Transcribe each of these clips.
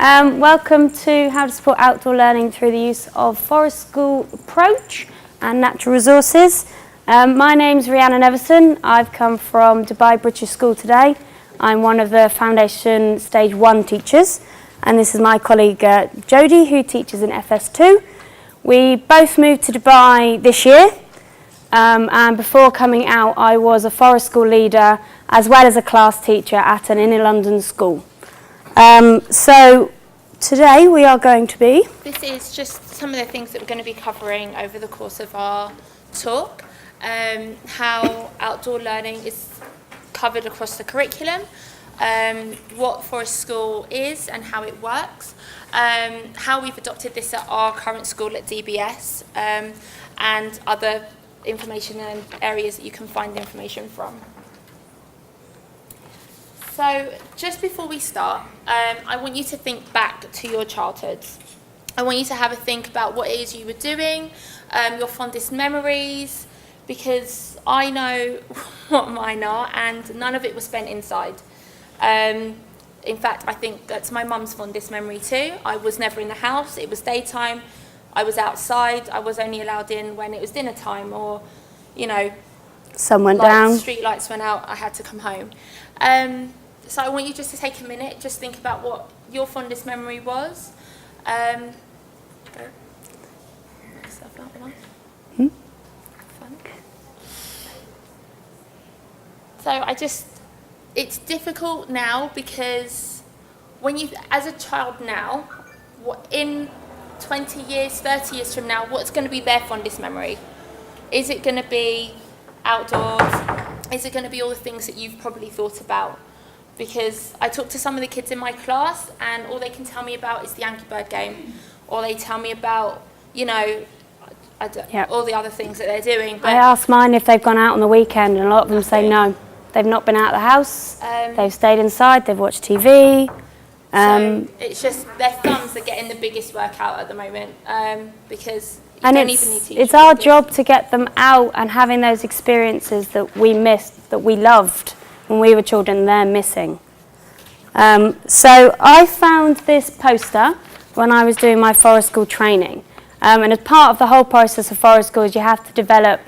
Welcome to How to Support Outdoor Learning through the use of Forest School approach and natural resources. My name's Rhiannon Everson. I've come from Dubai British School today. I'm one of the Foundation Stage 1 teachers, and this is my colleague Jodie, who teaches in FS2. We both moved to Dubai this year, and before coming out I was a Forest School leader as well as a class teacher at an inner London school. So today we are going to be... This is just some of the things that we're going to be covering over the course of our talk. How outdoor learning is covered across the curriculum, what Forest School is and how it works, how we've adopted this at our current school at DBS, and other information and areas that you can find information from. So just before we start, I want you to think back to your childhoods. I want you to have a think about what it is you were doing, your fondest memories, because I know what mine are, and none of it was spent inside. In fact, I think that's my mum's fondest memory too. I was never in the house, it was daytime, I was outside, I was only allowed in when it was dinner time, or, you know, sun went down, street lights went out, I had to come home. So I want you just to take a minute, just think about what your fondest memory was. So it's difficult now because when you, as a child now, in 20 years, 30 years from now, what's going to be their fondest memory? Is it going to be outdoors? Is it going to be all the things that you've probably thought about? Because I talk to some of the kids in my class and all they can tell me about is the Yankee Bird game, or they tell me about, you know, all the other things that they're doing. But I ask mine if they've gone out on the weekend, and a lot of them say no. They've not been out of the house, they've stayed inside, they've watched TV. So it's just their thumbs are getting the biggest work out at the moment, because you and don't even need to. It's our job to get them out and having those experiences that we missed, that we loved when we were children, they're missing. So I found this poster when I was doing my Forest School training. And as part of the whole process of Forest Schools, you have to develop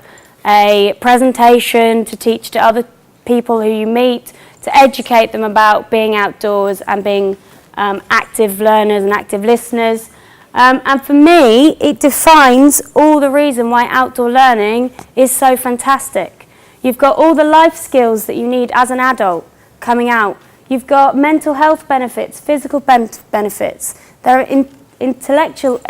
a presentation to teach to other people who you meet, to educate them about being outdoors and being active learners and active listeners. And for me, it defines all the reason why outdoor learning is so fantastic. You've got all the life skills that you need as an adult coming out. You've got mental health benefits, physical benefits. Their intellectual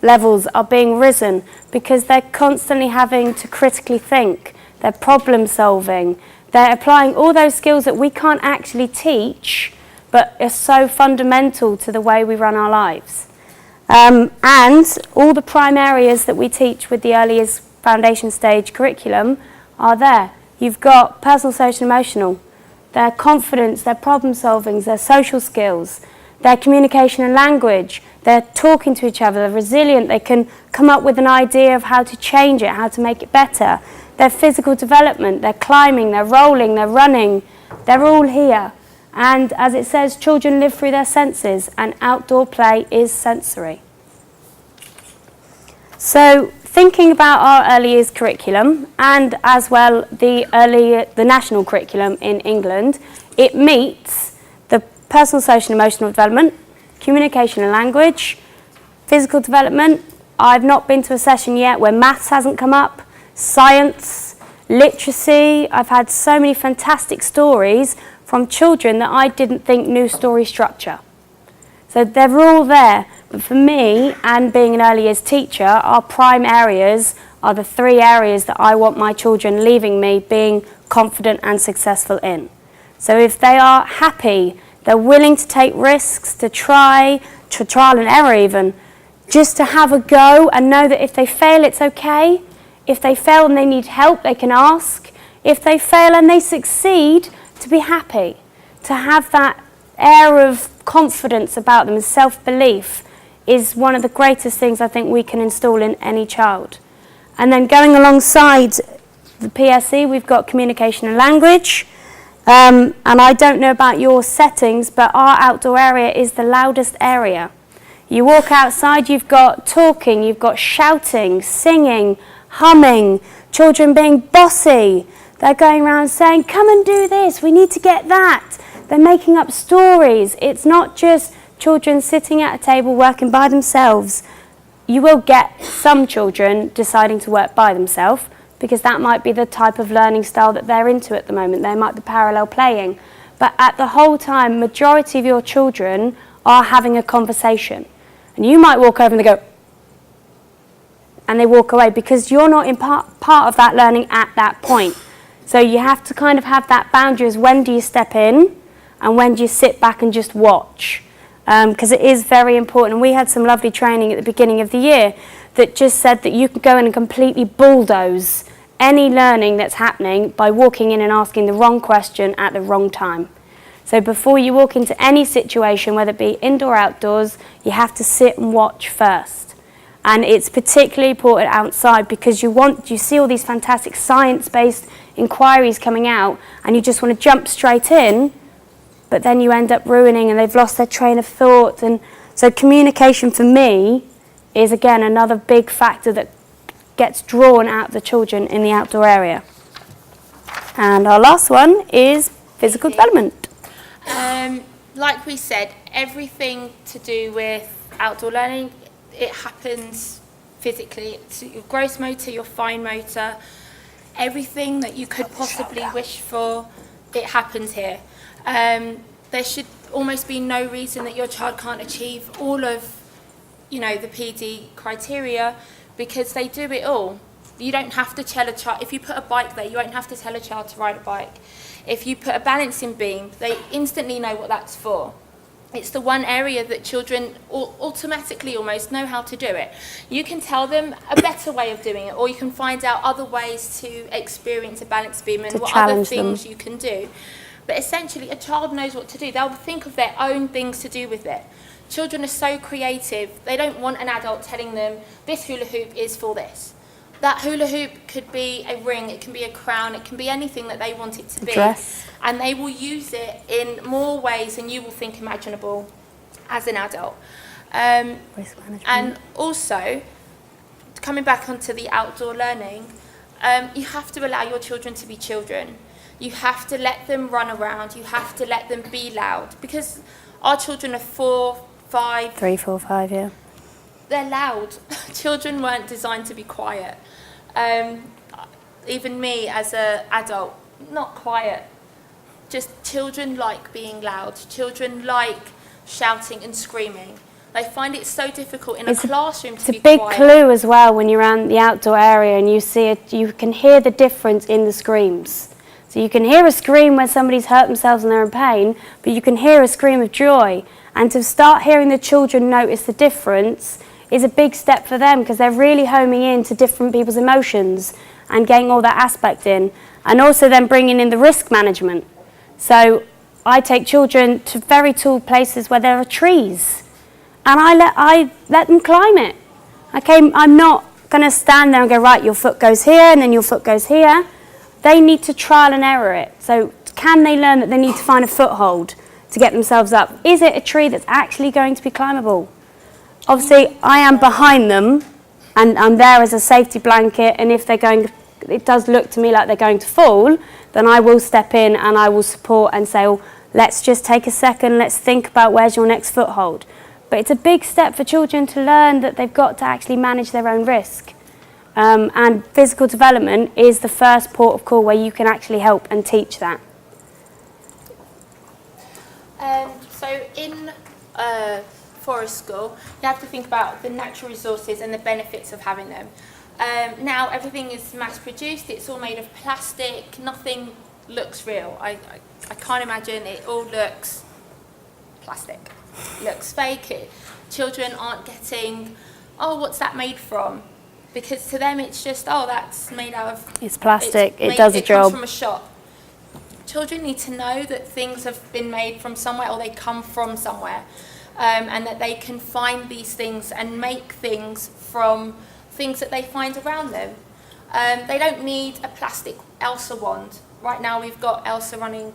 levels are being risen because they're constantly having to critically think. They're problem solving. They're applying all those skills that we can't actually teach, but are so fundamental to the way we run our lives. And all the prime areas that we teach with the early years foundation stage curriculum are there. You've got personal, social, emotional, their confidence, their problem solving, their social skills, their communication and language, they're talking to each other, they're resilient, they can come up with an idea of how to change it, how to make it better. Their physical development, they're climbing, they're rolling, they're running, they're all here. And as it says, children live through their senses, and outdoor play is sensory. So thinking about our early years curriculum, and as well the national curriculum in England, it meets the personal, social and emotional development, communication and language, physical development. I've not been to a session yet where maths hasn't come up, science, literacy. I've had so many fantastic stories from children that I didn't think knew story structure. So they're all there. But for me, and being an early years teacher, our prime areas are the three areas that I want my children leaving me being confident and successful in. So if they are happy, they're willing to take risks, to trial and error even, just to have a go and know that if they fail, it's okay. If they fail and they need help, they can ask. If they fail and they succeed, to be happy, to have that air of confidence about them and self-belief is one of the greatest things I think we can install in any child. And then going alongside the PSE, we've got communication and language. And I don't know about your settings, but our outdoor area is the loudest area. You walk outside, you've got talking, you've got shouting, singing, humming, children being bossy. They're going around saying, come and do this, we need to get that. They're making up stories. It's not just children sitting at a table working by themselves. You will get some children deciding to work by themselves because that might be the type of learning style that they're into at the moment. They might be parallel playing. But at the whole time, majority of your children are having a conversation. And you might walk over and they go, and they walk away because you're not in part of that learning at that point. So you have to kind of have that boundary as when do you step in and when do you sit back and just watch. Because it is very important. And we had some lovely training at the beginning of the year that just said that you can go in and completely bulldoze any learning that's happening by walking in and asking the wrong question at the wrong time. So before you walk into any situation, whether it be indoor or outdoors, you have to sit and watch first. And it's particularly important outside because you see all these fantastic science-based inquiries coming out and you just want to jump straight in, but then you end up ruining and they've lost their train of thought. And so communication for me is again another big factor that gets drawn out of the children in the outdoor area. And our last one is physical development. Like we said, everything to do with outdoor learning, it happens physically. It's your gross motor, your fine motor, everything that you could possibly wish for, it happens here. There should almost be no reason that your child can't achieve all of, the PD criteria because they do it all. You don't have to tell a child, if you put a bike there, you won't have to tell a child to ride a bike. If you put a balancing beam, they instantly know what that's for. It's the one area that children automatically almost know how to do it. You can tell them a better way of doing it, or you can find out other ways to experience a balance beam and what other things you can do. But essentially, a child knows what to do. They'll think of their own things to do with it. Children are so creative. They don't want an adult telling them, this hula hoop is for this. That hula hoop could be a ring, it can be a crown, it can be anything that they want it to be. Dress. And they will use it in more ways than you will think imaginable as an adult. Risk management. And also, coming back onto the outdoor learning, you have to allow your children to be children. You have to let them run around, you have to let them be loud. Because our children are 4, 5... 3, 4, 5, yeah. They're loud. Children weren't designed to be quiet. Even me as an adult, not quiet. Just children like being loud. Children like shouting and screaming. They find it so difficult in a classroom to be quiet. It's a big clue as well when you're around the outdoor area and you see it, you can hear the difference in the screams. So you can hear a scream when somebody's hurt themselves and they're in pain, but you can hear a scream of joy. And to start hearing the children notice the difference is a big step for them because they're really homing in to different people's emotions and getting all that aspect in. And also then bringing in the risk management. So I take children to very tall places where there are trees and I let them climb it. Okay, I'm not going to stand there and go, right, your foot goes here and then your foot goes here. They need to trial and error it. So can they learn that they need to find a foothold to get themselves up? Is it a tree that's actually going to be climbable? Obviously, I am behind them and I'm there as a safety blanket, and if they're going, it does look to me like they're going to fall, then I will step in and I will support and say, oh, let's just take a second, let's think about where's your next foothold. But it's a big step for children to learn that they've got to actually manage their own risk. And physical development is the first port of call where you can actually help and teach that. So in forest school, you have to think about the natural resources and the benefits of having them. Now everything is mass produced, it's all made of plastic, nothing looks real. I can't imagine, it all looks plastic, looks fake. Children aren't getting, oh, what's that made from? Because to them it's just, oh, that's made out of... It's plastic, it does a job. It comes from a shop. Children need to know that things have been made from somewhere or they come from somewhere. And that they can find these things and make things from things that they find around them. They don't need a plastic Elsa wand. Right now we've got Elsa running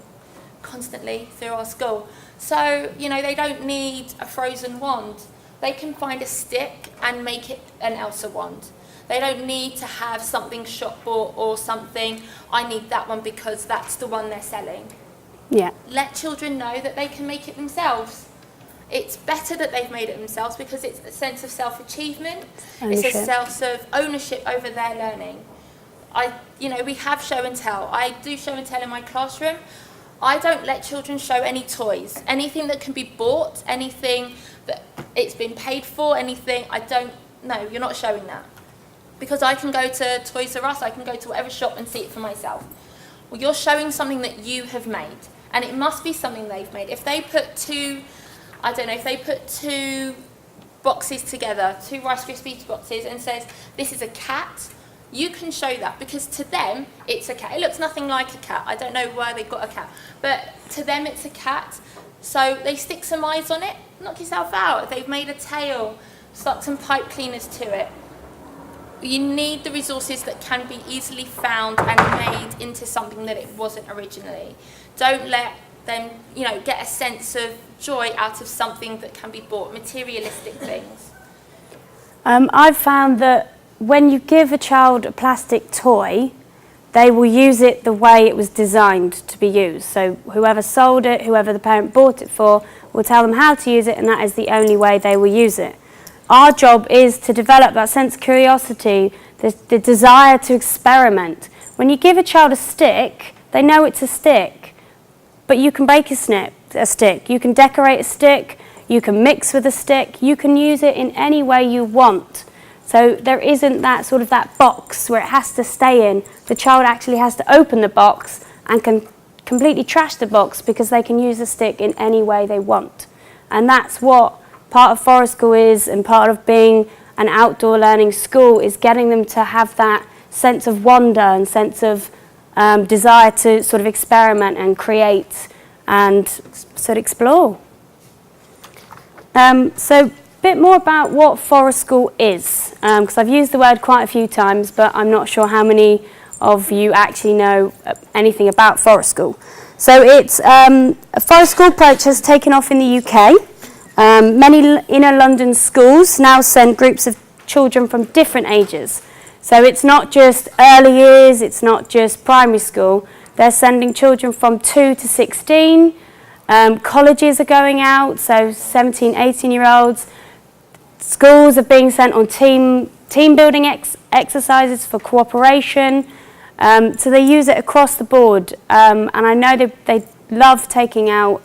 constantly through our school. So, you know, they don't need a frozen wand. They can find a stick and make it an Elsa wand. They don't need to have something shop bought or something, I need that one because that's the one they're selling. Yeah. Let children know that they can make it themselves. It's better that they've made it themselves because it's a sense of self-achievement. It's a sense of ownership over their learning. We have show and tell. I do show and tell in my classroom. I don't let children show any toys. Anything that can be bought, anything that it's been paid for, anything, no, you're not showing that. Because I can go to Toys R Us, I can go to whatever shop and see it for myself. Well, you're showing something that you have made, and it must be something they've made. If they put two boxes together, 2 Rice Krispies boxes, and says, this is a cat, you can show that, because to them, it's a cat. It looks nothing like a cat. I don't know why they've got a cat, but to them, it's a cat. So they stick some eyes on it, knock yourself out. If they've made a tail, stuck some pipe cleaners to it. You need the resources that can be easily found and made into something that it wasn't originally. Don't let them, get a sense of joy out of something that can be bought, materialistic things. I've found that when you give a child a plastic toy, they will use it the way it was designed to be used. So whoever sold it, whoever the parent bought it for, will tell them how to use it, and that is the only way they will use it. Our job is to develop that sense of curiosity, the desire to experiment. When you give a child a stick, they know it's a stick, but you can break a stick, you can decorate a stick, you can mix with a stick, you can use it in any way you want. So there isn't that box where it has to stay in. The child actually has to open the box and can completely trash the box because they can use the stick in any way they want. And that's what part of Forest School is, and part of being an outdoor learning school is getting them to have that sense of wonder and sense of desire to sort of experiment and create and sort of explore. So a bit more about what Forest School is, because I've used the word quite a few times, but I'm not sure how many of you actually know anything about Forest School. So it's a Forest School approach has taken off in the UK. Many inner London schools now send groups of children from different ages. So it's not just early years, it's not just primary school. They're sending children from 2 to 16. Colleges are going out, so 17, 18-year-olds. Schools are being sent on team building exercises for cooperation. So they use it across the board. And I know they love taking out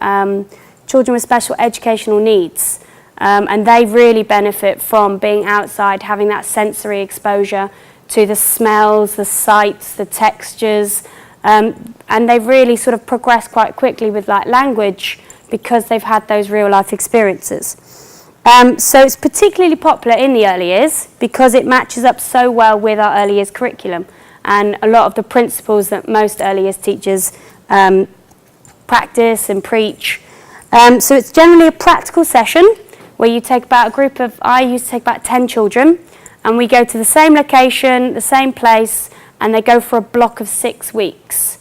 children with special educational needs, and they really benefit from being outside, having that sensory exposure to the smells, the sights, the textures, and they really sort of progress quite quickly with language because they've had those real life experiences. So it's particularly popular in the early years because it matches up so well with our early years curriculum and a lot of the principles that most early years teachers practice and preach. So it's generally a practical session where you take about I used to take about 10 children, and we go to the same location, the same place, and they go for a block of 6 weeks.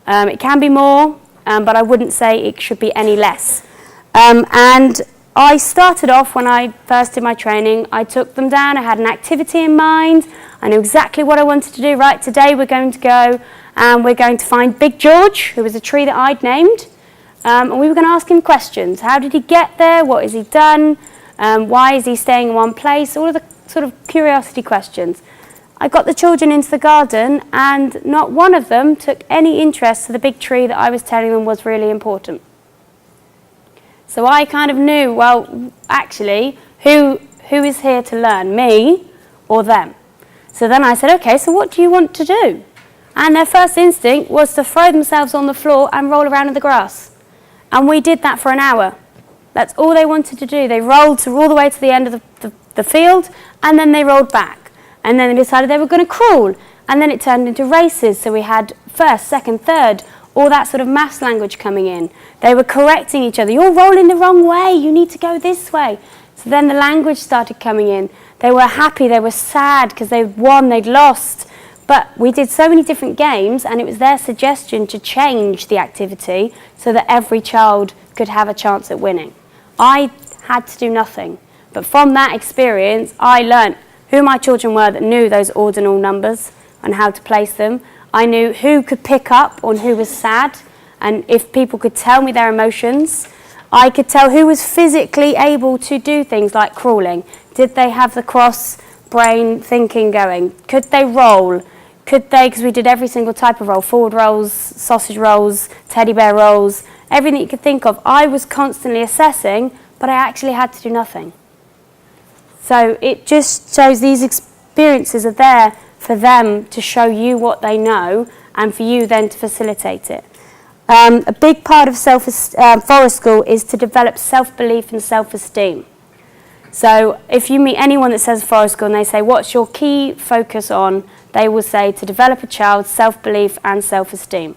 It can be more, but I wouldn't say it should be any less. And I started off when I first did my training, I took them down, I had an activity in mind, I knew exactly what I wanted to do. Right, today we're going to go and we're going to find Big George, who was a tree that I'd named. And we were going to ask him questions. How did he get there? What has he done? Why is he staying in one place? All of the sort of curiosity questions. I got the children into the garden and not one of them took any interest to the big tree that I was telling them was really important. So I kind of knew, well, actually, who is here to learn, me or them? So then I said, okay, so what do you want to do? And their first instinct was to throw themselves on the floor and roll around in the grass. And we did that for an hour. That's all they wanted to do. They rolled all the way to the end of the field, and then they rolled back. And then they decided they were going to crawl. And then it turned into races. So we had first, second, third, all that sort of maths language coming in. They were correcting each other. You're rolling the wrong way. You need to go this way. So then the language started coming in. They were happy. They were sad because they'd won, they'd lost. But we did so many different games, and it was their suggestion to change the activity so that every child could have a chance at winning. I had to do nothing. But from that experience, I learnt who my children were that knew those ordinal numbers and how to place them. I knew who could pick up on who was sad, and if people could tell me their emotions. I could tell who was physically able to do things like crawling. Did they have the cross brain thinking going? Could they roll? Could they, because we did every single type of roll, forward rolls, sausage rolls, teddy bear rolls, everything you could think of. I was constantly assessing, but I actually had to do nothing. So it just shows these experiences are there for them to show you what they know and for you then to facilitate it. A big part of Forest School is to develop self-belief and self-esteem. So if you meet anyone that says Forest School and they say, what's your key focus on? They will say to develop a child's self-belief and self-esteem.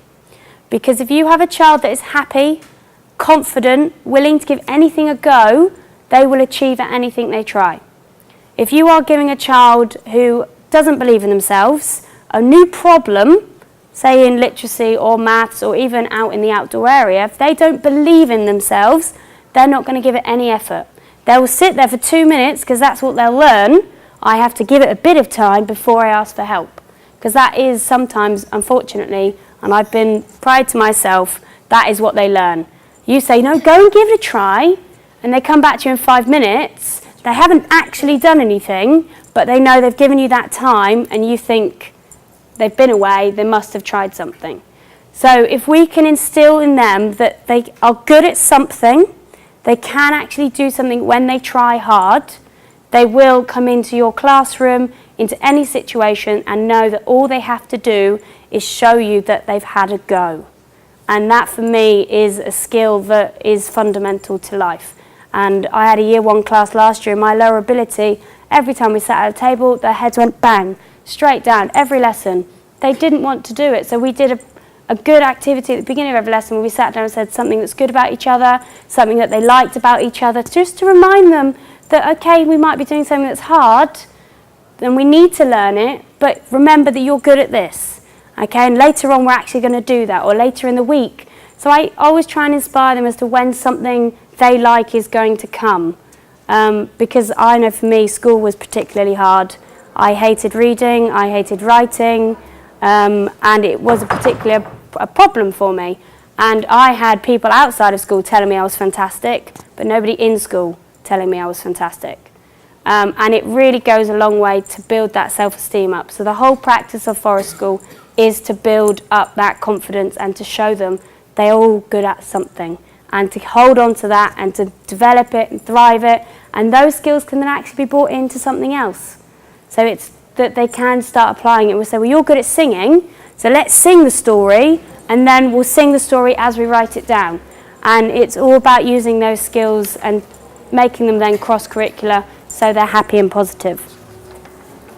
Because if you have a child that is happy, confident, willing to give anything a go, they will achieve at anything they try. If you are giving a child who doesn't believe in themselves a new problem, say in literacy or maths or even out in the outdoor area, if they don't believe in themselves, they're not going to give it any effort. They will sit there for 2 minutes because that's what they'll learn. I have to give it a bit of time before I ask for help. Because that is sometimes, unfortunately, and I've been pride to myself, that is what they learn. You say, no, go and give it a try, and they come back to you in 5 minutes. They haven't actually done anything, but they know they've given you that time, and you think, they've been away, they must have tried something. So if we can instill in them that they are good at something, they can actually do something when they try hard, they will come into your classroom, into any situation, and know that all they have to do is show you that they've had a go. And that for me is a skill that is fundamental to life. And I had a year 1 class last year, my lower ability, every time we sat at a table, their heads went bang, straight down, every lesson. They didn't want to do it, so we did a good activity at the beginning of every lesson where we sat down and said something that's good about each other, something that they liked about each other, just to remind them that, okay, we might be doing something that's hard, and we need to learn it, but remember that you're good at this, okay, and later on we're actually going to do that, or later in the week. So I always try and inspire them as to when something they like is going to come, because I know for me school was particularly hard. I hated reading, I hated writing, and it was a problem for me. And I had people outside of school telling me I was fantastic, but nobody in school telling me I was fantastic. And it really goes a long way to build that self-esteem up. So the whole practice of Forest School is to build up that confidence and to show them they're all good at something, and to hold on to that and to develop it and thrive it. And those skills can then actually be brought into something else. So it's that they can start applying it. We'll say, well, you're good at singing, so let's sing the story, and then we'll sing the story as we write it down. And it's all about using those skills and making them then cross-curricular so they're happy and positive.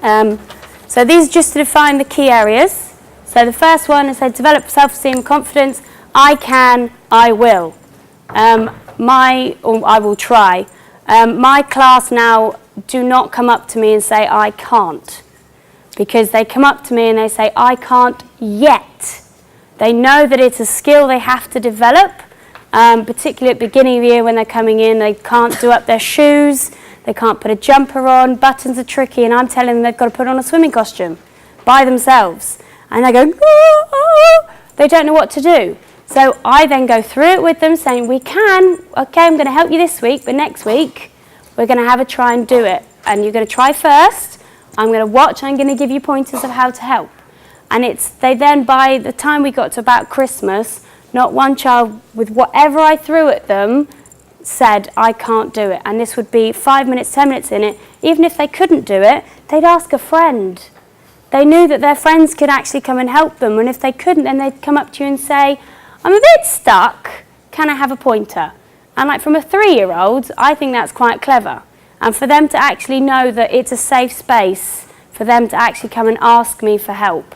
So these are just to define the key areas. So the first one is develop self-esteem and confidence. I can, I will. Or I will try. My class now do not come up to me and say I can't, because they come up to me and they say I can't yet. They know that it's a skill they have to develop, particularly at the beginning of the year when they're coming in. They can't do up their shoes, they can't put a jumper on, buttons are tricky, and I'm telling them they've got to put on a swimming costume by themselves. And they go, oh. They don't know what to do. So I then go through it with them saying, we can, okay, I'm going to help you this week, but next week we're going to have a try and do it. And you're going to try first, I'm going to watch, I'm going to give you pointers of how to help. And they then, by the time we got to about Christmas, not one child with whatever I threw at them said, I can't do it. And this would be 5 minutes, 10 minutes in it. Even if they couldn't do it, they'd ask a friend. They knew that their friends could actually come and help them. And if they couldn't, then they'd come up to you and say, I'm a bit stuck, can I have a pointer? And like from a 3-year-old, I think that's quite clever. And for them to actually know that it's a safe space for them to actually come and ask me for help.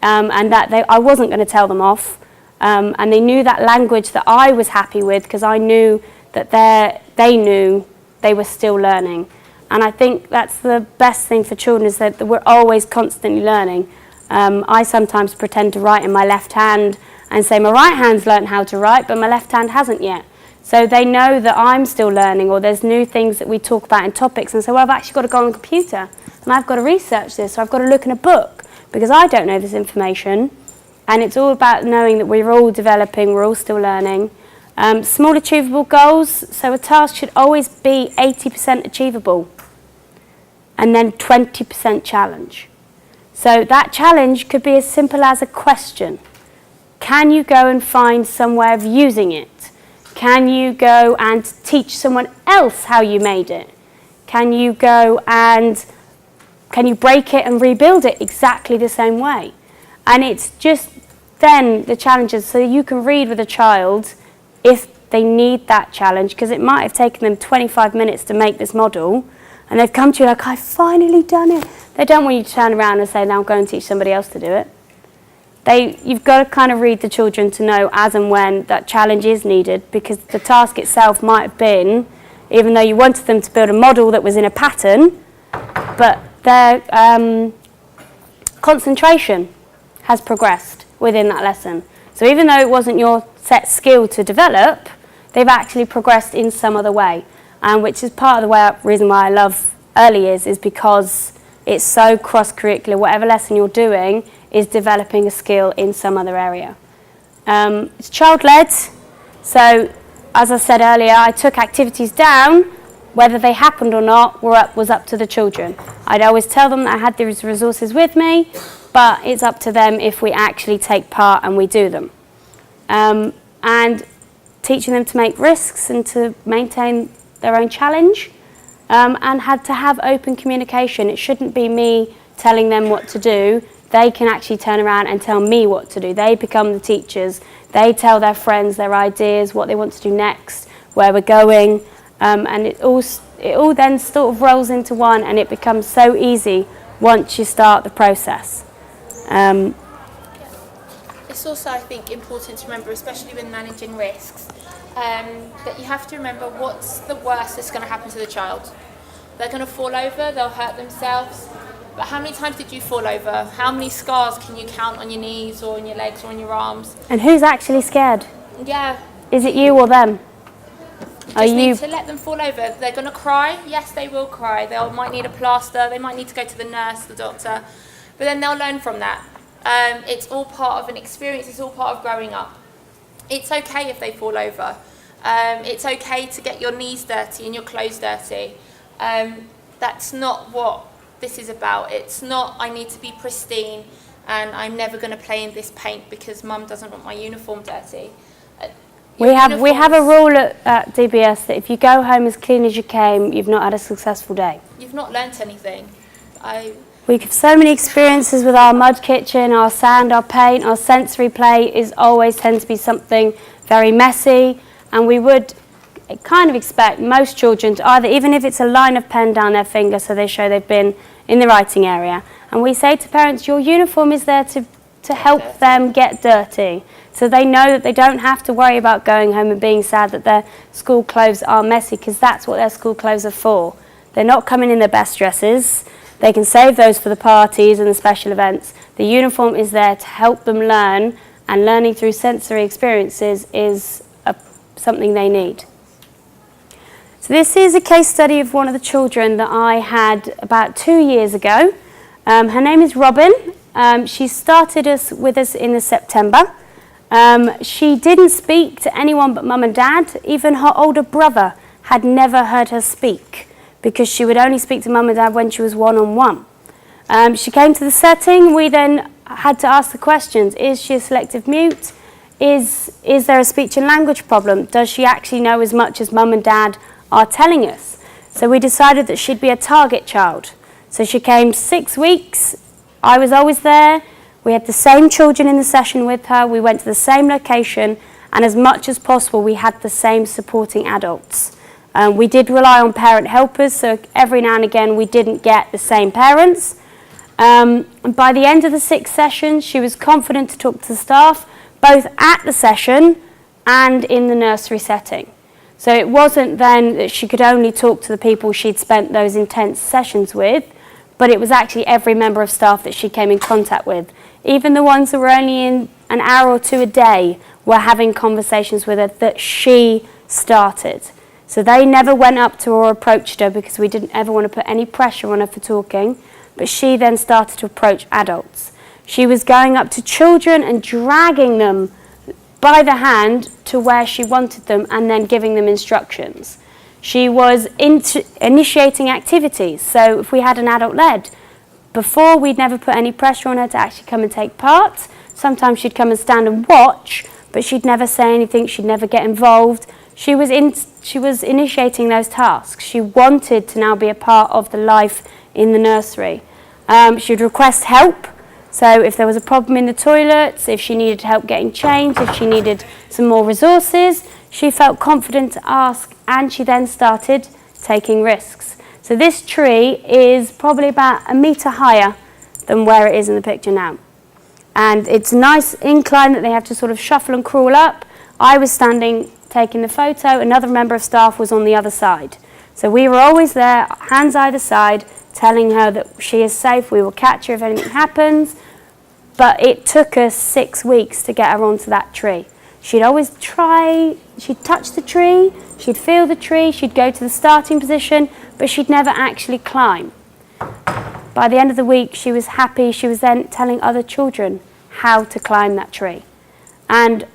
And that I wasn't going to tell them off. And they knew that language that I was happy with, because I knew that they knew they were still learning. And I think that's the best thing for children, is that we're always constantly learning. I sometimes pretend to write in my left hand and say my right hand's learnt how to write, but my left hand hasn't yet. So they know that I'm still learning, or there's new things that we talk about in topics and say, well, I've actually got to go on the computer and I've got to research this, or I've got to look in a book because I don't know this information. And it's all about knowing that we're all developing, we're all still learning. Small achievable goals, so a task should always be 80% achievable and then 20% challenge. So that challenge could be as simple as a question. Can you go and find some way of using it? Can you go and teach someone else how you made it? Can you go and can you break it and rebuild it exactly the same way? And it's just then the challenges, so you can read with a child if they need that challenge, because it might have taken them 25 minutes to make this model and they've come to you like, I've finally done it. They don't want you to turn around and say, now go and teach somebody else to do it. You've got to kind of read the children to know as and when that challenge is needed, because the task itself might have been, even though you wanted them to build a model that was in a pattern, but their concentration has progressed within that lesson. So even though it wasn't your set skill to develop, they've actually progressed in some other way, which is part of the reason why I love early years, is because it's so cross-curricular. Whatever lesson you're doing is developing a skill in some other area. It's child-led, so as I said earlier, I took activities down. Whether they happened or not was up to the children. I'd always tell them that I had these resources with me, but it's up to them if we actually take part and we do them. And teaching them to make risks and to maintain their own challenge, and had to have open communication. It shouldn't be me telling them what to do. They can actually turn around and tell me what to do. They become the teachers. They tell their friends their ideas, what they want to do next, where we're going, and it all then sort of rolls into one, and it becomes so easy once you start the process. It's also, I think, important to remember, especially when managing risks, that you have to remember what's the worst that's going to happen to the child. They're going to fall over, they'll hurt themselves. But how many times did you fall over? How many scars can you count on your knees or on your legs or on your arms? And who's actually scared? Yeah. Is it you or them? You need to let them fall over. They're going to cry. Yes, they will cry. They might need a plaster. They might need to go to the nurse, the doctor. But then they'll learn from that. It's all part of an experience. It's all part of growing up. It's okay if they fall over. It's okay to get your knees dirty and your clothes dirty. That's not what this is about. It's not, I need to be pristine and I'm never going to play in this paint because mum doesn't want my uniform dirty. We have a rule at DBS that if you go home as clean as you came, you've not had a successful day. You've not learnt anything. We have so many experiences with our mud kitchen, our sand, our paint, our sensory play is always tends to be something very messy, and we would kind of expect most children to either, even if it's a line of pen down their finger so they show they've been in the writing area, and we say to parents, your uniform is there to help them get dirty. So they know that they don't have to worry about going home and being sad that their school clothes are messy, because that's what their school clothes are for. They're not coming in their best dresses. They can save those for the parties and the special events. The uniform is there to help them learn, and learning through sensory experiences is something they need. So this is a case study of one of the children that I had about 2 years ago. Her name is Robin. She started with us in September. She didn't speak to anyone but mum and dad. Even her older brother had never heard her speak, because she would only speak to mum and dad when she was one-on-one. She came to the setting. We then had to ask the questions. Is she a selective mute? Is there a speech and language problem? Does she actually know as much as mum and dad are telling us? So we decided that she'd be a target child. So she came 6 weeks. I was always there. We had the same children in the session with her. We went to the same location, and as much as possible we had the same supporting adults. We did rely on parent helpers, so every now and again we didn't get the same parents. And by the end of the 6 sessions, she was confident to talk to the staff, both at the session and in the nursery setting. So it wasn't then that she could only talk to the people she'd spent those intense sessions with, but it was actually every member of staff that she came in contact with. Even the ones that were only in an hour or two a day were having conversations with her that she started. So they never went up to her or approached her because we didn't ever want to put any pressure on her for talking, but she then started to approach adults. She was going up to children and dragging them by the hand to where she wanted them and then giving them instructions. She was initiating activities. So if we had an adult led, before we'd never put any pressure on her to actually come and take part. Sometimes she'd come and stand and watch, but she'd never say anything, she'd never get involved. She was initiating those tasks. She wanted to now be a part of the life in the nursery. She'd request help. So if there was a problem in the toilets, if she needed help getting changed, if she needed some more resources, she felt confident to ask, and she then started taking risks. So this tree is probably about 1 metre higher than where it is in the picture now. And it's a nice incline that they have to sort of shuffle and crawl up. I was standing taking the photo, another member of staff was on the other side. So we were always there, hands either side, telling her that she is safe, we will catch her if anything happens. But it took us 6 weeks to get her onto that tree. She'd always try, she'd touch the tree, she'd feel the tree, she'd go to the starting position, but she'd never actually climb. By the end of the week, she was happy. She was then telling other children how to climb that tree. And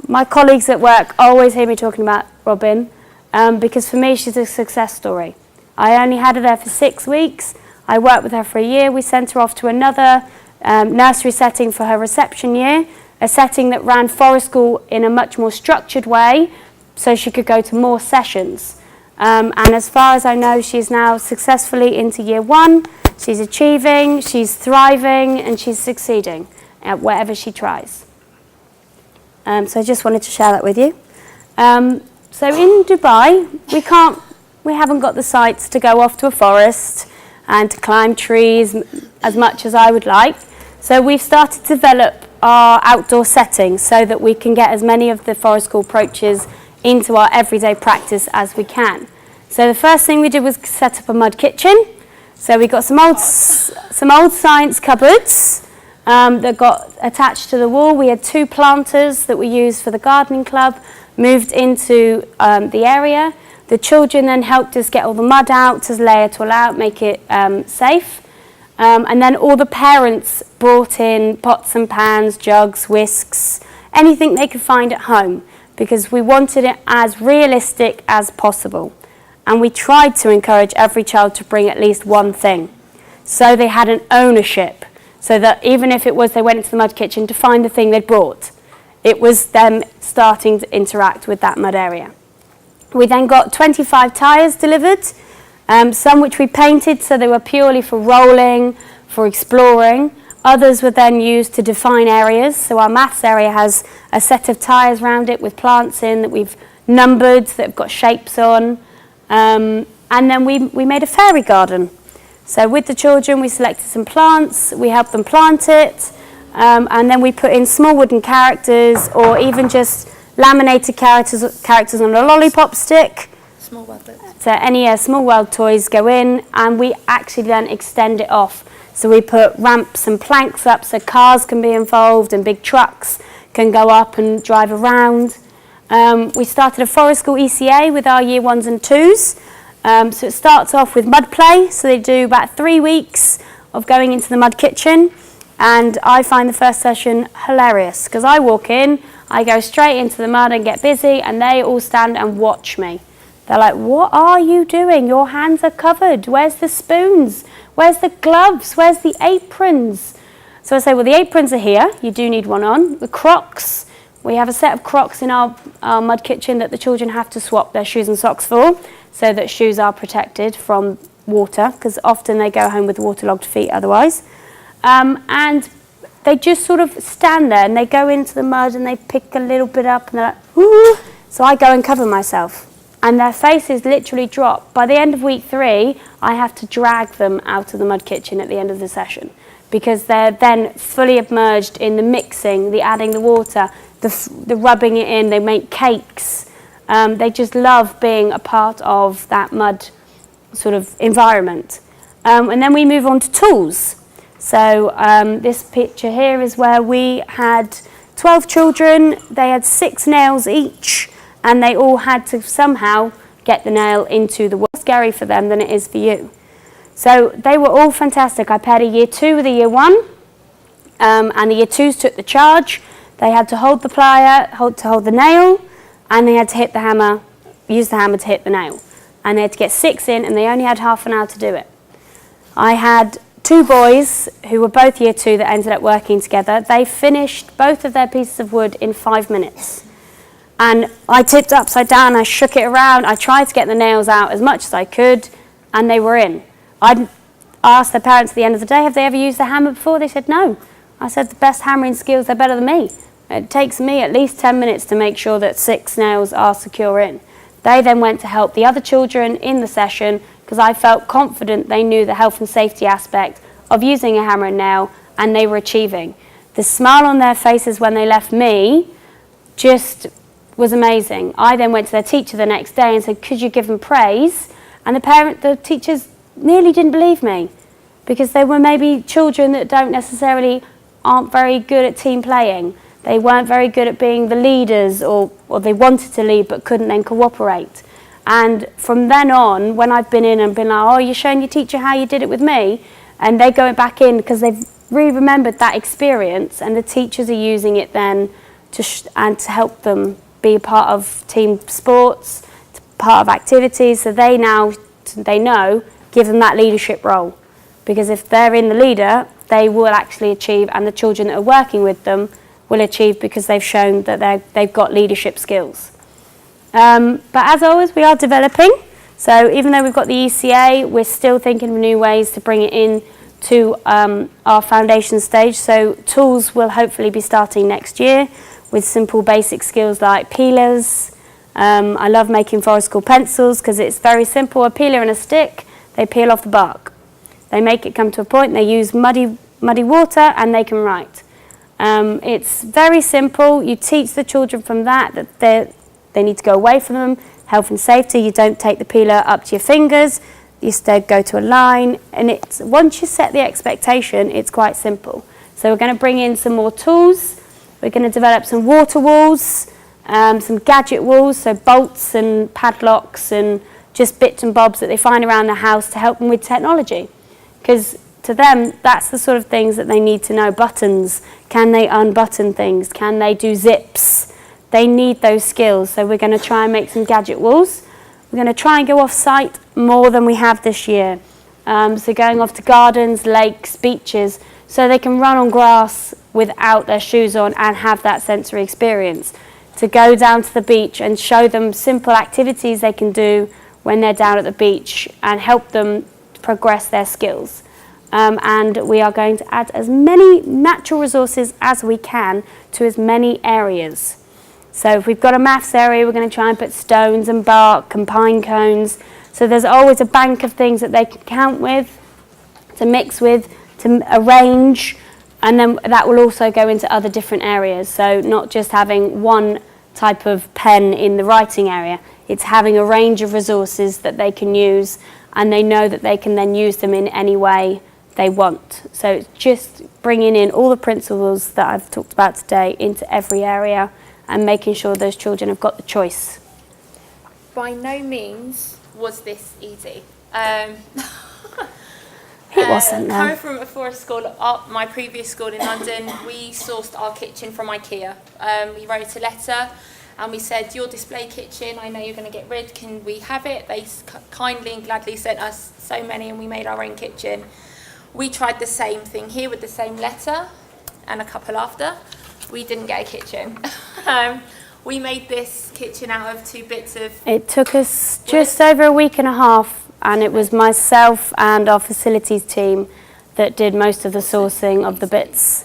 my colleagues at work always hear me talking about Robin, because for me, she's a success story. I only had her there for 6 weeks. I worked with her for a year. We sent her off to another nursery setting for her reception year, a setting that ran forest school in a much more structured way, so she could go to more sessions. And as far as I know, she's now successfully into year 1. She's achieving, she's thriving, and she's succeeding at whatever she tries. So I just wanted to share that with you. So in Dubai, we haven't got the sites to go off to a forest and to climb trees as much as I would like. So we've started to develop our outdoor settings so that we can get as many of the forest school approaches into our everyday practice as we can. So the first thing we did was set up a mud kitchen. So we got some old science cupboards that got attached to the wall. We had 2 planters that we used for the gardening club, moved into the area. The children then helped us get all the mud out, to lay it all out, make it safe. And then all the parents brought in pots and pans, jugs, whisks, anything they could find at home, because we wanted it as realistic as possible. And we tried to encourage every child to bring at least one thing, so they had an ownership, so that even if it was they went into the mud kitchen to find the thing they'd brought, it was them starting to interact with that mud area. We then got 25 tyres delivered, some which we painted so they were purely for rolling, for exploring. Others were then used to define areas. So our maths area has a set of tyres around it with plants in that we've numbered, that have got shapes on. And then we made a fairy garden. So with the children, we selected some plants, we helped them plant it, and then we put in small wooden characters, or even just laminated characters on a lollipop stick. Small world bits. So any small world toys go in, and we actually then extend it off. So we put ramps and planks up so cars can be involved and big trucks can go up and drive around. We started a forest school ECA with our year 1s and 2s. So it starts off with mud play. So they do about 3 weeks of going into the mud kitchen. And I find the first session hilarious, because I walk in, I go straight into the mud and get busy, and they all stand and watch me. They're like, "What are you doing? Your hands are covered. Where's the spoons? Where's the gloves? Where's the aprons?" So I say, well, the aprons are here. You do need one on. The Crocs, we have a set of Crocs in our mud kitchen that the children have to swap their shoes and socks for, so that shoes are protected from water, because often they go home with waterlogged feet otherwise. And they just sort of stand there and they go into the mud and they pick a little bit up and they're like, "Ooh." So I go and cover myself. And their faces literally drop. By the end of week 3, I have to drag them out of the mud kitchen at the end of the session, because they're then fully immersed in the mixing, the adding the water, the rubbing it in. They make cakes. They just love being a part of that mud sort of environment. And then we move on to tools. So this picture here is where we had 12 children. They had 6 nails each, and they all had to somehow get the nail into the wall. It's scary for them than it is for you. So they were all fantastic. I paired a year 2 with a year 1, and the year 2s took the charge. They had to hold the plier, hold the nail, and they had to hit the hammer, use the hammer to hit the nail. And they had to get 6 in, and they only had half an hour to do it. I had 2 boys who were both year 2 that ended up working together. They finished both of their pieces of wood in 5 minutes. And I tipped upside down, I shook it around, I tried to get the nails out as much as I could, and they were in. I asked their parents at the end of the day, have they ever used the hammer before? They said no. I said, the best hammering skills, they're better than me. It takes me at least 10 minutes to make sure that 6 nails are secure in. They then went to help the other children in the session because I felt confident they knew the health and safety aspect of using a hammer and nail, and they were achieving. The smile on their faces when they left me just was amazing. I then went to their teacher the next day and said, could you give them praise? And the teachers nearly didn't believe me because they were maybe children that aren't very good at team playing. They weren't very good at being the leaders, or they wanted to lead but couldn't then cooperate. And from then on, when I've been in and been like, oh, you're showing your teacher how you did it with me, and they go back in because they've really remembered that experience, and the teachers are using it then to help them be a part of team sports, part of activities, so they know, give them that leadership role. Because if they're in the leader, they will actually achieve, and the children that are working with them will achieve because they've shown that they've got leadership skills. But as always, we are developing. So even though we've got the ECA, we're still thinking of new ways to bring it in to our foundation stage. So tools will hopefully be starting next year with simple basic skills like peelers. I love making forest school pencils because it's very simple. A peeler and a stick, they peel off the bark. They make it come to a point, they use muddy water, and they can write. It's very simple. You teach the children from that they need to go away from them. Health and safety, you don't take the peeler up to your fingers, you instead go to a line, and once you set the expectation, it's quite simple. So we're going to bring in some more tools. We're going to develop some water walls, some gadget walls, so bolts and padlocks and just bits and bobs that they find around the house to help them with technology. Because to them, that's the sort of things that they need to know. Buttons, can they unbutton things? Can they do zips? They need those skills. So we're going to try and make some gadget walls. We're going to try and go off-site more than we have this year. So going off to gardens, lakes, beaches, so they can run on grass without their shoes on and have that sensory experience. To go down to the beach and show them simple activities they can do when they're down at the beach and help them progress their skills. And we are going to add as many natural resources as we can to as many areas. So if we've got a maths area, we're going to try and put stones and bark and pine cones. So there's always a bank of things that they can count with, to mix with, to arrange, and then that will also go into other different areas. So not just having one type of pen in the writing area, it's having a range of resources that they can use, and they know that they can then use them in any way they want. So it's just bringing in all the principles that I've talked about today into every area and making sure those children have got the choice. By no means was this easy. It wasn't, no. Coming from a forest school, my previous school in London, we sourced our kitchen from IKEA. We wrote a letter and we said, your display kitchen, I know you're going to get rid, can we have it? They kindly and gladly sent us so many, and we made our own kitchen. We tried the same thing here with the same letter, and a couple after. We didn't get a kitchen. We made this kitchen out of 2 bits of... It took us just over a week and a half, and it was myself and our facilities team that did most of the sourcing of the bits.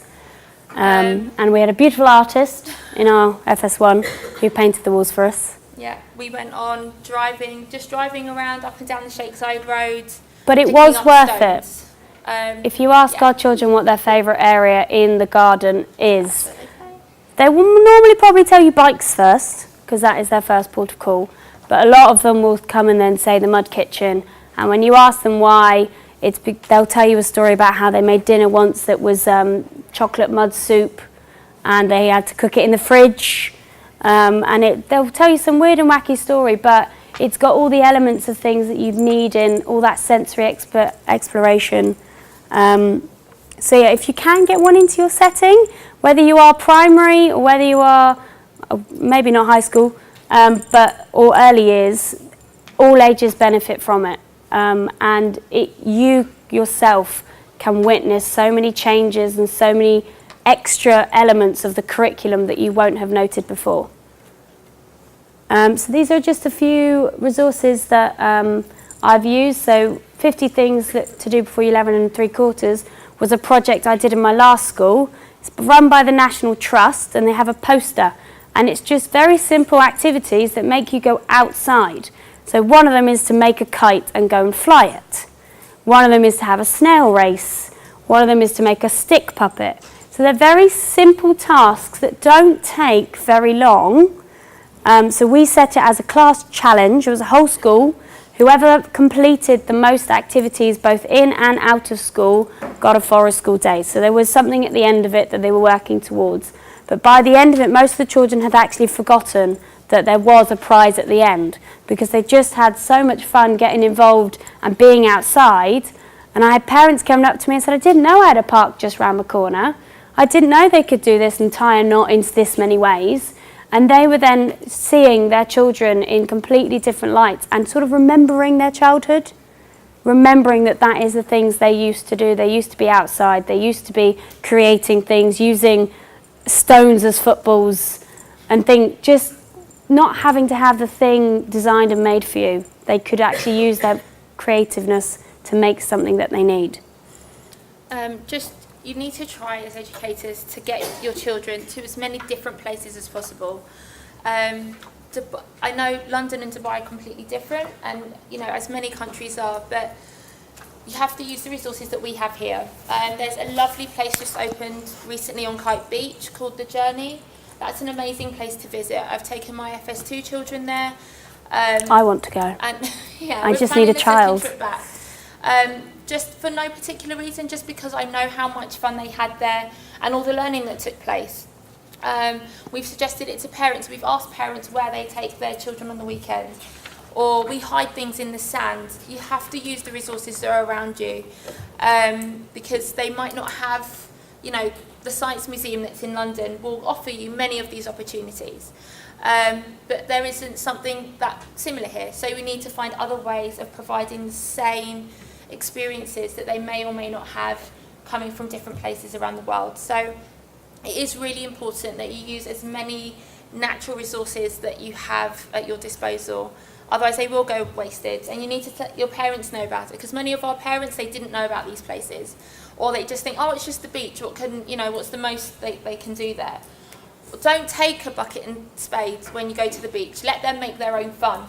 And we had a beautiful artist in our FS1 who painted the walls for us. Yeah, we went on driving around up and down the Shakeside Road. But it was worth it. If you ask our children what their favourite area in the garden is, they will normally probably tell you bikes first, because that is their first port of call. But a lot of them will come and then say the mud kitchen. And when you ask them why, they'll tell you a story about how they made dinner once that was chocolate mud soup, and they had to cook it in the fridge, and they'll tell you some weird and wacky story, but it's got all the elements of things that you'd need in all that sensory exploration. So yeah, if you can get one into your setting, whether you are primary or whether you are maybe not high school, or early years, all ages benefit from it. And you yourself can witness so many changes and so many extra elements of the curriculum that you won't have noted before. So these are just a few resources that I've used. So 50 things to do before 11 3/4 was a project I did in my last school. It's run by the National Trust, and they have a poster, and it's just very simple activities that make you go outside. So one of them is to make a kite and go and fly it. One of them is to have a snail race. One of them is to make a stick puppet. So they're very simple tasks that don't take very long. So we set it as a class challenge. It was a whole school. Whoever completed the most activities both in and out of school got a forest school day. So there was something at the end of it that they were working towards. But by the end of it, most of the children had actually forgotten that there was a prize at the end, because they just had so much fun getting involved and being outside. And I had parents coming up to me and said, I didn't know I had a park just round the corner. I didn't know they could do this and tie a knot in this many ways. And they were then seeing their children in completely different lights and sort of remembering their childhood, remembering that that is the things they used to do. They used to be outside. They used to be creating things, using stones as footballs, and just not having to have the thing designed and made for you. They could actually use their creativeness to make something that they need. You need to try as educators to get your children to as many different places as possible. I know London and Dubai are completely different, and as many countries are, but you have to use the resources that we have here. There's a lovely place just opened recently on Kite Beach called The Journey. That's an amazing place to visit. I've taken my FS2 children there. I want to go. And yeah, I just need a child. Trip back. Just for no particular reason, just because I know how much fun they had there and all the learning that took place. We've suggested it to parents. We've asked parents where they take their children on the weekends, or we hide things in the sand. You have to use the resources that are around you, because they might not have, the Science Museum that's in London will offer you many of these opportunities. But there isn't something that similar here. So we need to find other ways of providing the same experiences that they may or may not have coming from different places around the world. So it is really important that you use as many natural resources that you have at your disposal. Otherwise they will go wasted, and you need to let your parents know about it, because many of our parents, they didn't know about these places, or they just think, oh, it's just the beach, what's the most they can do there. Don't take a bucket and spade when you go to the beach. Let them make their own fun.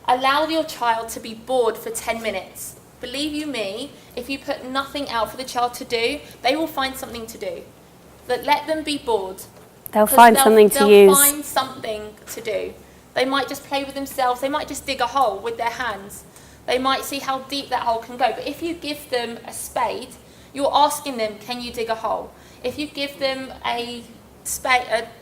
Allow your child to be bored for 10 minutes. Believe you me, if you put nothing out for the child to do, they will find something to do. But let them be bored. They'll find something to use. They'll find something to do. They might just play with themselves. They might just dig a hole with their hands. They might see how deep that hole can go. But if you give them a spade, you're asking them, can you dig a hole? If you give them a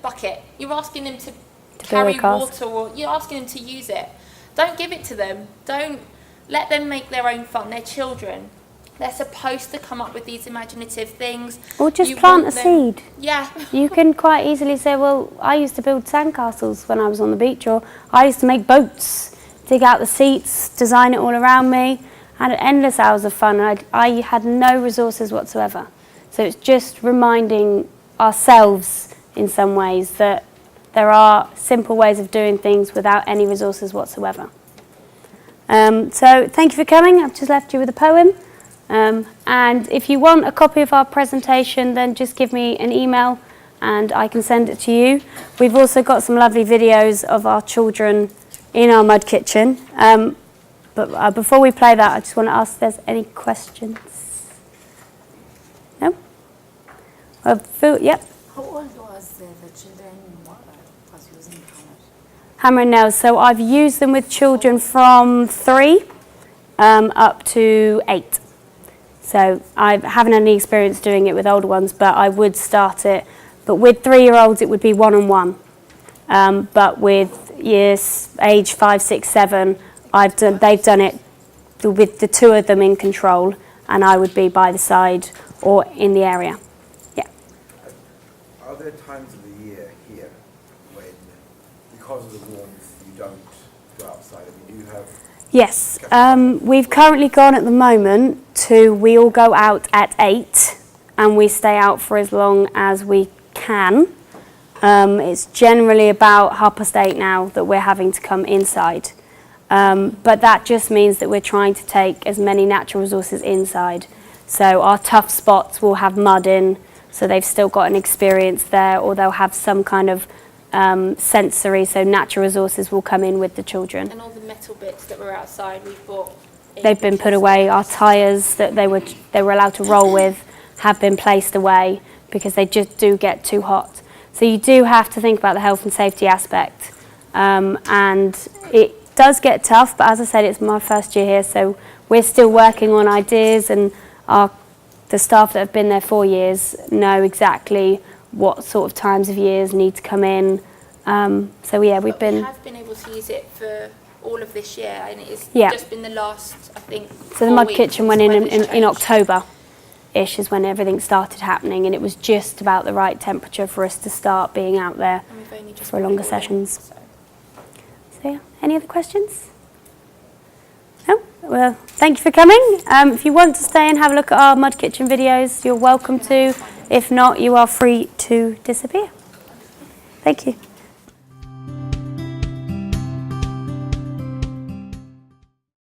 bucket, you're asking them to carry water, or you're asking them to use it. Don't give it to them. Don't let them make their own fun. They're children. They're supposed to come up with these imaginative things. Or just plant a seed. Yeah. You can quite easily say, well, I used to build sandcastles when I was on the beach, or I used to make boats, dig out the seats, design it all around me. I had endless hours of fun, and I had no resources whatsoever. So it's just reminding ourselves in some ways that there are simple ways of doing things without any resources whatsoever. So thank you for coming. I've just left you with a poem. And if you want a copy of our presentation, then just give me an email and I can send it to you. We've also got some lovely videos of our children in our mud kitchen. But before we play that, I just want to ask if there's any questions. No? Yep. How old was the children was using hammer and nails? So I've used them with children from 3 up to 8. So I haven't had any experience doing it with older ones, but I would start it. But with 3-year-olds, it would be one-on-one. But with years age 5, 6, 7, they've done it with the 2 of them in control, and I would be by the side or in the area. Yeah. Are there times of the year here when, because of the warmth, you don't go outside? I mean, do you have... Yes. We've currently gone at the moment to, we all go out at 8 and we stay out for as long as we can. It's generally about 8:30 now that we're having to come inside. But that just means that we're trying to take as many natural resources inside. So our tough spots will have mud in, so they've still got an experience there, or they'll have some kind of sensory, so natural resources will come in with the children. And all the metal bits that were outside, we've bought. They've been put away. Our tyres that they were allowed to roll with have been placed away because they just do get too hot. So you do have to think about the health and safety aspect. And it does get tough, but as I said, it's my first year here, so we're still working on ideas, and the staff that have been there 4 years know exactly what sort of times of years need to come in. So yeah, we have been able to use it for all of this year, and it's just been the last, I think, so the mud kitchen went in October-ish is when everything started happening, and it was just about the right temperature for us to start being out there for longer sessions. So yeah, any other questions? No? Well, thank you for coming. If you want to stay and have a look at our mud kitchen videos, you're welcome to. If not, you are free to disappear. Thank you.